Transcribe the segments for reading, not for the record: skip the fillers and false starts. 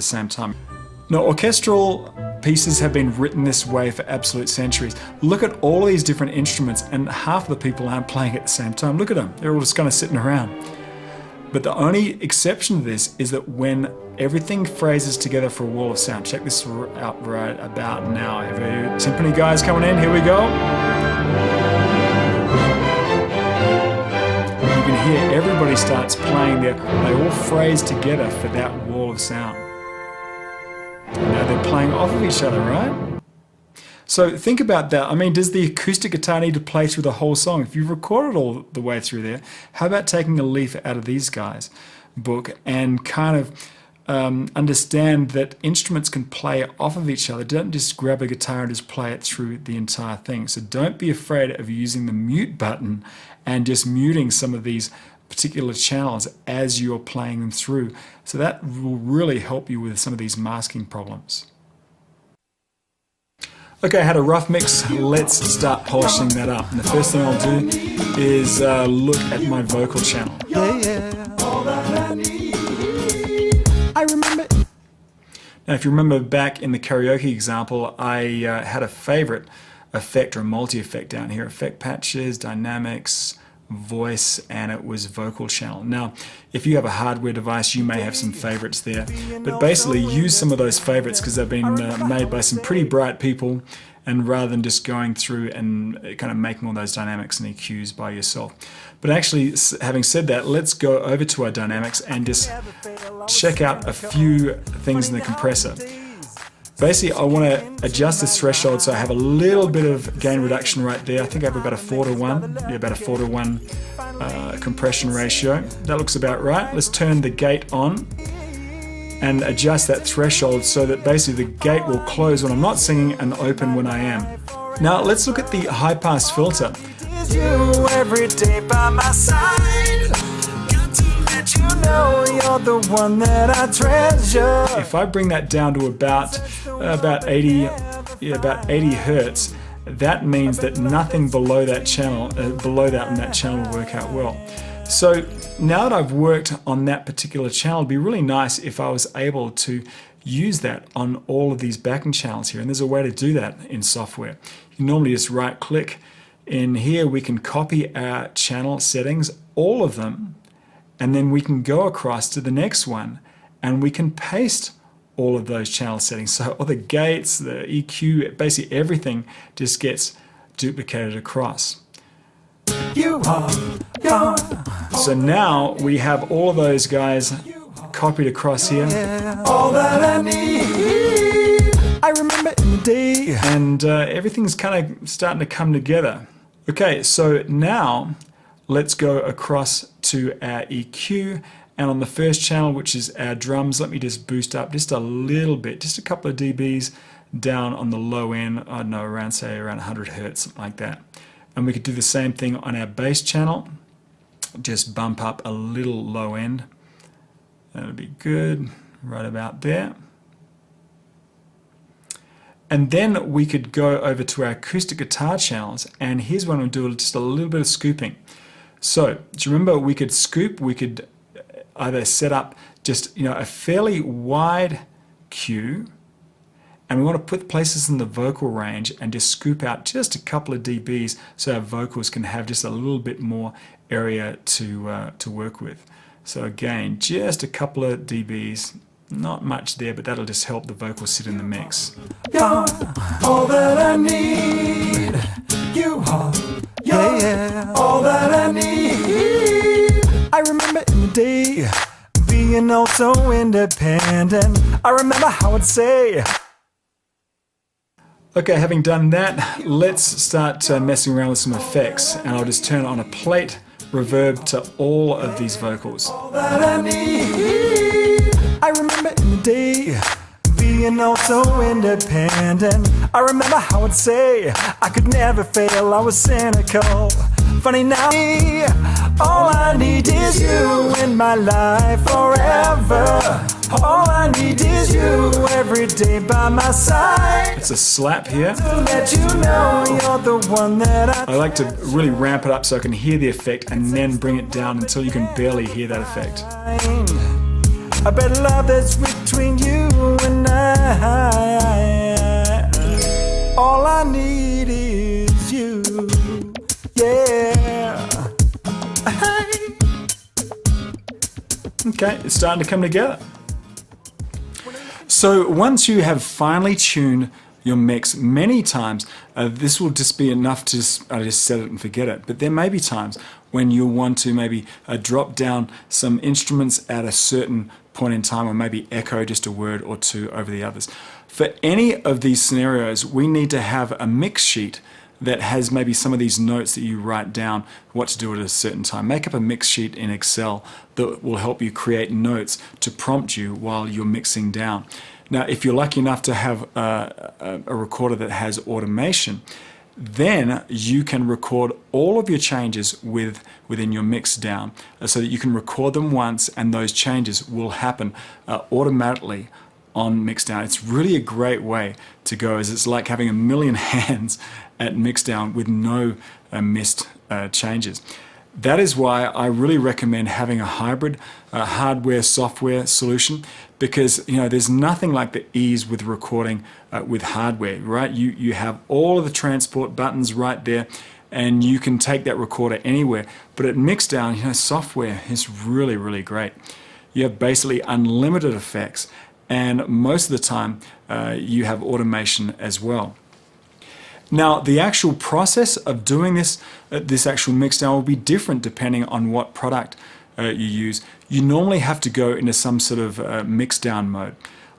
the same time. Now, orchestral pieces have been written this way for absolute centuries. Look at all these different instruments, and half of the people aren't playing at the same time. Look at them, they're all just kind of sitting around. But the only exception to this is that when everything phrases together for a wall of sound. Check this out right about now. Timpani guys coming in, here we go. You can hear everybody starts playing there. They all phrase together for that wall of sound. Now they're playing off of each other, right? So think about that. I mean, does the acoustic guitar need to play through the whole song? If you've recorded all the way through there, how about taking a leaf out of these guys' book and kind of understand that instruments can play off of each other. Don't just grab a guitar and just play it through the entire thing. So don't be afraid of using the mute button and just muting some of these particular channels as you're playing them through. So that will really help you with some of these masking problems. Okay, I had a rough mix. Let's start polishing that up. And the first thing I'll do is look at my vocal channel. I remember. Now, if you remember back in the karaoke example, I had a favorite effect or a multi-effect down here. Effect patches, dynamics, voice, and it was vocal channel. Now, if you have a hardware device, you may have some favorites there, but basically use some of those favorites because they've been made by some pretty bright people, and rather than just going through and kind of making all those dynamics and EQs by yourself. But actually, having said that, let's go over to our dynamics and just check out a few things in the compressor. Basically, I want to adjust this threshold so I have a little bit of gain reduction right there. I think I have about a 4:1, yeah, about a 4:1 compression ratio. That looks about right. Let's turn the gate on and adjust that threshold so that basically the gate will close when I'm not singing and open when I am. Now let's look at the high pass filter. If I bring that down to about 80 hertz, that means that nothing below that channel, will work out well. So now that I've worked on that particular channel, it'd be really nice if I was able to use that on all of these backing channels here. And there's a way to do that in software. You can normally just right click. In here we can copy our channel settings, all of them, and then we can go across to the next one and we can paste all of those channel settings. So all the gates, the EQ, basically everything just gets duplicated across. So now we have all of those guys copied across here. All that I need, I remember in the day. And everything's kind of starting to come together. Okay, so now let's go across to our EQ, and on the first channel, which is our drums, let me just boost up just a little bit, just a couple of dBs down on the low end, I don't know, around 100 hertz, something like that. And we could do the same thing on our bass channel, just bump up a little low end. That'll be good, right about there. And then we could go over to our acoustic guitar channels, and here's when we'll do just a little bit of scooping. So, do you remember we could scoop, we could either set up just a fairly wide cue, and we want to put places in the vocal range and just scoop out just a couple of dBs so our vocals can have just a little bit more area to work with. So again, just a couple of dBs, not much there, but that'll just help the vocals sit in the mix. You're all that I need. You are. You're all that I need. I remember in the day being oh so independent. I remember how I'd say. Okay, having done that, let's start messing around with some effects, and I'll just turn on a plate reverb to all of these vocals. All that I need. I remember in the day being oh so independent. I remember how I'd say I could never fail, I was cynical. Funny now, all I need is you in my life forever. All I need is you every day by my side. It's a slap here. To let you know you're the one that I like to really ramp it up so I can hear the effect and then bring it down until you can barely hear that effect. I bet love that's between you Okay, it's starting to come together. So once you have finely tuned your mix many times, this will just be enough to just set it and forget it. But there may be times when you'll want to maybe drop down some instruments at a certain point in time, or maybe echo just a word or two over the others. For any of these scenarios, we need to have a mix sheet that has maybe some of these notes that you write down what to do at a certain time. Make up a mix sheet in Excel that will help you create notes to prompt you while you're mixing down. Now, if you're lucky enough to have a recorder that has automation, then you can record all of your changes within your mix down, so that you can record them once and those changes will happen automatically on mixdown. It's really a great way to go, as it's like having a million hands at mixdown with no missed changes. That is why I really recommend having a hybrid hardware-software solution, because there's nothing like the ease with recording with hardware, right? You have all of the transport buttons right there, and you can take that recorder anywhere. But at mixdown, software is really, really great. You have basically unlimited effects, and most of the time you have automation as well. Now, the actual process of doing this actual mixdown will be different depending on what product you use. You normally have to go into some sort of mixdown mode.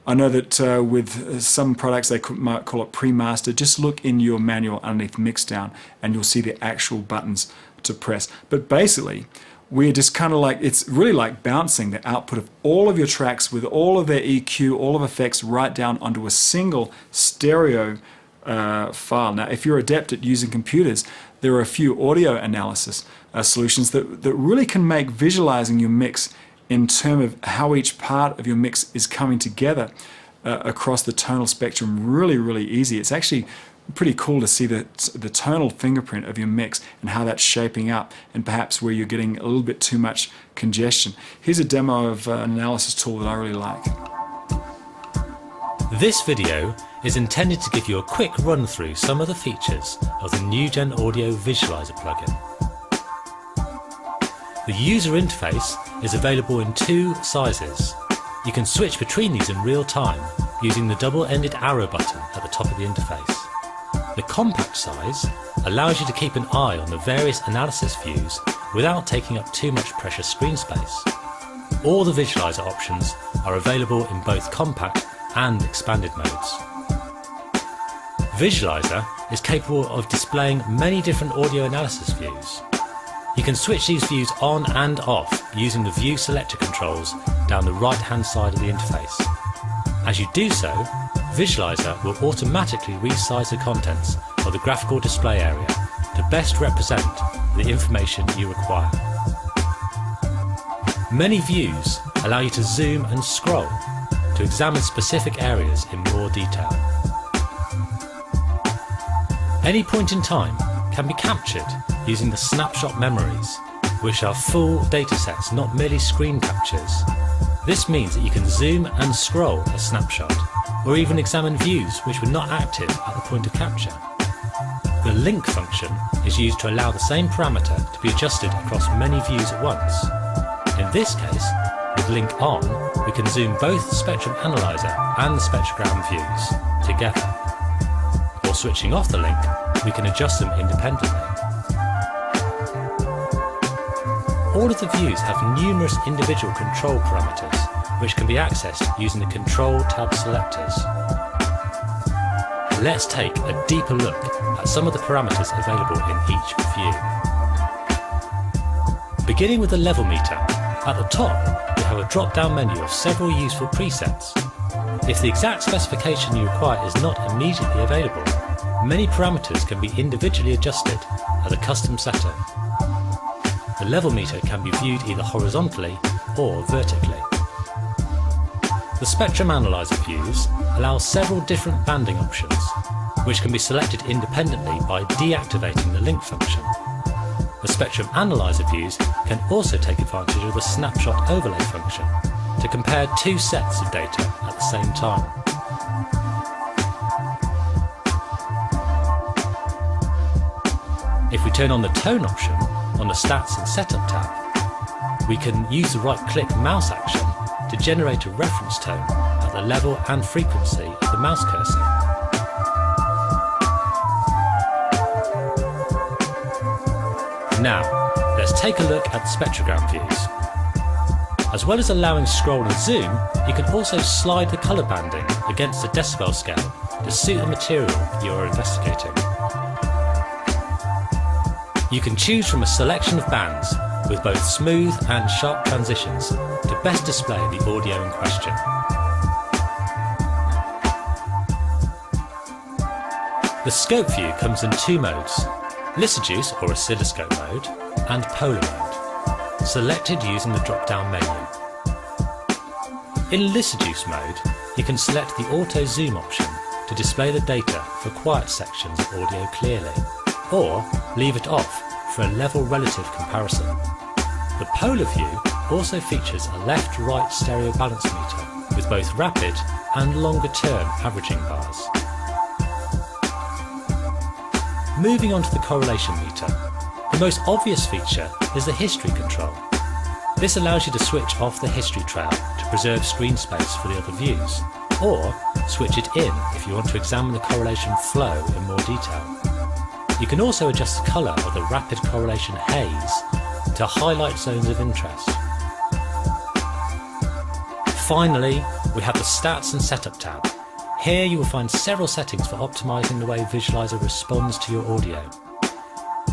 I know that with some products they might call it pre-master. Just look in your manual underneath mixdown and you'll see the actual buttons to press. But basically, we're just kind of like, it's really like bouncing the output of all of your tracks with all of their EQ, all of effects right down onto a single stereo file. Now, if you're adept at using computers, there are a few audio analysis solutions that really can make visualizing your mix in terms of how each part of your mix is coming together across the tonal spectrum really, really easy. It's actually pretty cool to see the tonal fingerprint of your mix and how that's shaping up, and perhaps where you're getting a little bit too much congestion. Here's a demo of an analysis tool that I really like. This video is intended to give you a quick run through some of the features of the NewGen Audio Visualizer plugin. The user interface is available in two sizes. You can switch between these in real time using the double-ended arrow button at the top of the interface. The compact size allows you to keep an eye on the various analysis views without taking up too much precious screen space. All the visualizer options are available in both compact and expanded modes. Visualizer is capable of displaying many different audio analysis views. You can switch these views on and off using the view selector controls down the right hand side of the interface. As you do so, Visualizer will automatically resize the contents of the graphical display area to best represent the information you require. Many views allow you to zoom and scroll to examine specific areas in more detail. Any point in time can be captured using the snapshot memories, which are full datasets, not merely screen captures. This means that you can zoom and scroll a snapshot, or even examine views which were not active at the point of capture. The link function is used to allow the same parameter to be adjusted across many views at once. In this case, with link on, we can zoom both the spectrum analyzer and the spectrogram views together. Or switching off the link, we can adjust them independently. All of the views have numerous individual control parameters, which can be accessed using the Control tab selectors. Let's take a deeper look at some of the parameters available in each view. Beginning with the level meter, at the top we have a drop-down menu of several useful presets. If the exact specification you require is not immediately available, many parameters can be individually adjusted as a custom setup. The level meter can be viewed either horizontally or vertically. The spectrum analyzer views allow several different banding options, which can be selected independently by deactivating the link function. The spectrum analyzer views can also take advantage of the snapshot overlay function to compare two sets of data at the same time. If we turn on the tone option on the Stats and Setup tab, we can use the right-click mouse action to generate a reference tone at the level and frequency of the mouse cursor. Now, let's take a look at the spectrogram views. As well as allowing scroll and zoom, you can also slide the colour banding against the decibel scale to suit the material you are investigating. You can choose from a selection of bands with both smooth and sharp transitions to best display the audio in question. The scope view comes in two modes: lysogypse or oscilloscope mode and polar mode, selected using the drop-down menu. In lysogypse mode, you can select the auto zoom option to display the data for quiet sections of audio clearly, or leave it off for a level relative comparison. The polar view also features a left-right stereo balance meter with both rapid and longer-term averaging bars. Moving on to the correlation meter, the most obvious feature is the history control. This allows you to switch off the history trail to preserve screen space for the other views, or switch it in if you want to examine the correlation flow in more detail. You can also adjust the colour of the rapid correlation haze to highlight zones of interest. Finally, we have the Stats and Setup tab. Here you will find several settings for optimising the way Visualizer responds to your audio.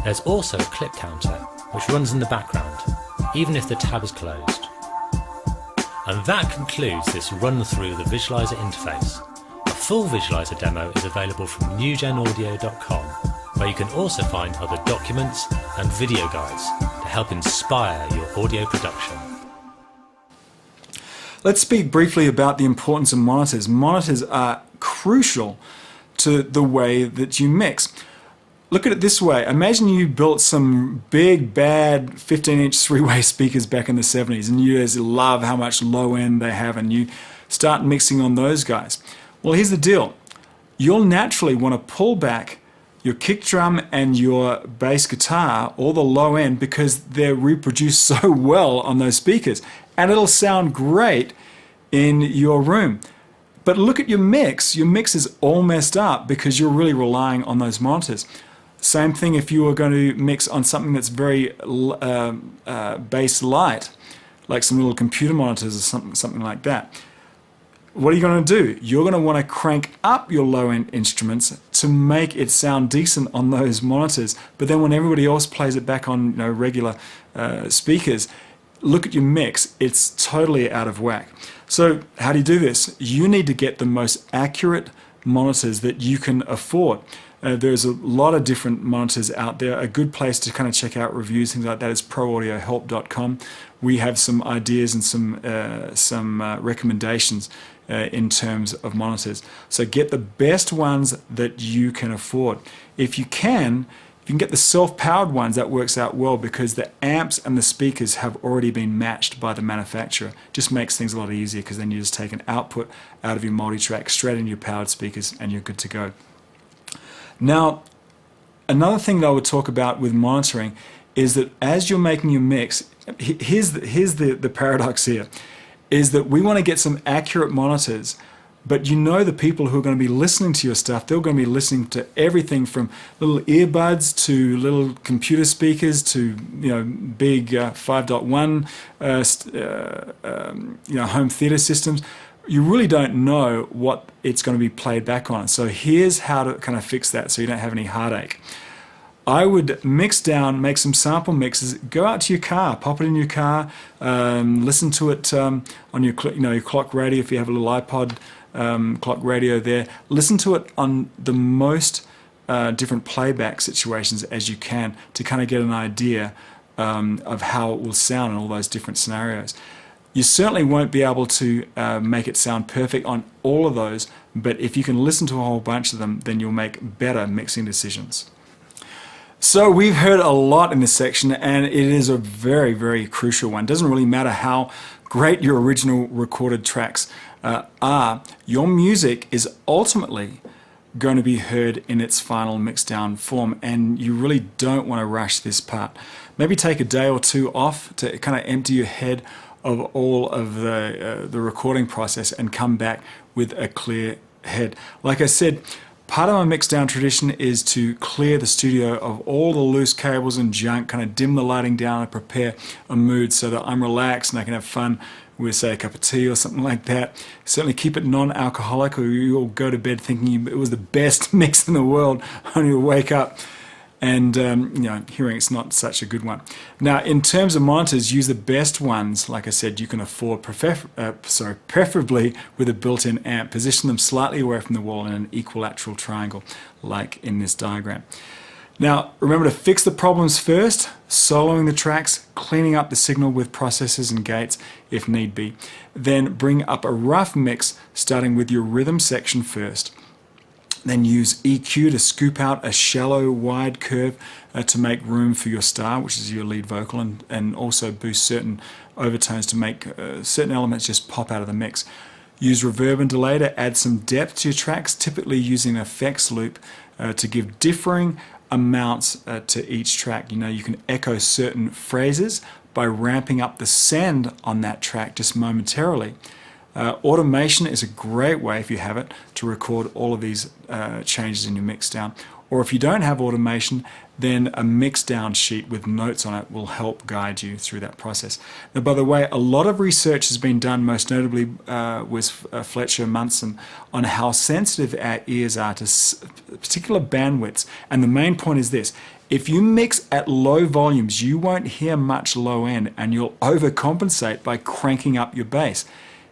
There's also a clip counter, which runs in the background, even if the tab is closed. And that concludes this run through the Visualizer interface. A full Visualizer demo is available from newgenaudio.com, where you can also find other documents and video guides to help inspire your audio production. Let's speak briefly about the importance of monitors. Monitors are crucial to the way that you mix. Look at it this way. Imagine you built some big, bad 15-inch three-way speakers back in the 70s, and you guys love how much low end they have, and you start mixing on those guys. Well, here's the deal. You'll naturally want to pull back your kick drum and your bass guitar, or the low end, because they're reproduced so well on those speakers, and it'll sound great in your room. But look at your mix. Your mix is all messed up because you're really relying on those monitors. Same thing if you were going to mix on something that's very bass light, like some little computer monitors or something like that. What are you going to do? You're going to want to crank up your low-end instruments to make it sound decent on those monitors. But then when everybody else plays it back on regular speakers, look at your mix. It's totally out of whack. So how do you do this? You need to get the most accurate monitors that you can afford. There's a lot of different monitors out there. A good place to kind of check out reviews, things like that, is ProAudioEXP.com. We have some ideas and some recommendations in terms of monitors. So get the best ones that you can afford. If you can get the self-powered ones, that works out well because the amps and the speakers have already been matched by the manufacturer. Just makes things a lot easier because then you just take an output out of your multi-track straight into your powered speakers and you're good to go. Now, another thing that I would talk about with monitoring is that as you're making your mix, here's the paradox here, is that we want to get some accurate monitors, but the people who are going to be listening to your stuff, they're going to be listening to everything from little earbuds to little computer speakers to big 5.1 home theater systems. You really don't know what it's going to be played back on. So here's how to kind of fix that so you don't have any heartache. I would mix down, make some sample mixes, go out to your car, pop it in your car, listen to it on your clock radio if you have a little iPod clock radio there. Listen to it on the most different playback situations as you can to kind of get an idea of how it will sound in all those different scenarios. You certainly won't be able to make it sound perfect on all of those, but if you can listen to a whole bunch of them, then you'll make better mixing decisions. So we've heard a lot in this section, and it is a very, very crucial one. It doesn't really matter how great your original recorded tracks are. Your music is ultimately going to be heard in its final mix down form, and you really don't want to rush this part. Maybe take a day or two off to kind of empty your head of all of the recording process and come back with a clear head. Like I said, part of my mix down tradition is to clear the studio of all the loose cables and junk, kind of dim the lighting down and prepare a mood so that I'm relaxed and I can have fun with, say, a cup of tea or something like that. Certainly keep it non-alcoholic, or you'll go to bed thinking it was the best mix in the world, only to wake up and hearing it's not such a good one. Now, in terms of monitors, use the best ones, like I said, you can afford, preferably with a built-in amp. Position them slightly away from the wall in an equilateral triangle, like in this diagram. Now, remember to fix the problems first, soloing the tracks, cleaning up the signal with processors and gates if need be. Then bring up a rough mix, starting with your rhythm section first. Then use EQ to scoop out a shallow, wide curve to make room for your star, which is your lead vocal, and also boost certain overtones to make certain elements just pop out of the mix. Use reverb and delay to add some depth to your tracks, typically using an effects loop to give differing amounts to each track. You can echo certain phrases by ramping up the send on that track just momentarily. Automation is a great way, if you have it, to record all of these changes in your mix down. Or if you don't have automation, then a mix down sheet with notes on it will help guide you through that process. Now, by the way, a lot of research has been done, most notably with Fletcher Munson, on how sensitive our ears are to particular bandwidths. And the main point is this: if you mix at low volumes, you won't hear much low end, and you'll overcompensate by cranking up your bass.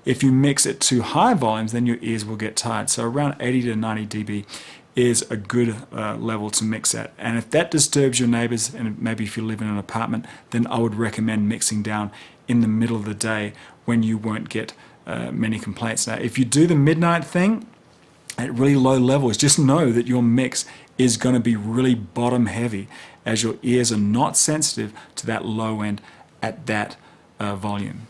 If you mix at too high volumes, then your ears will get tired. So around 80 to 90 dB is a good level to mix at. And if that disturbs your neighbors, and maybe if you live in an apartment, then I would recommend mixing down in the middle of the day when you won't get many complaints. Now, if you do the midnight thing at really low levels, just know that your mix is going to be really bottom heavy, as your ears are not sensitive to that low end at that volume.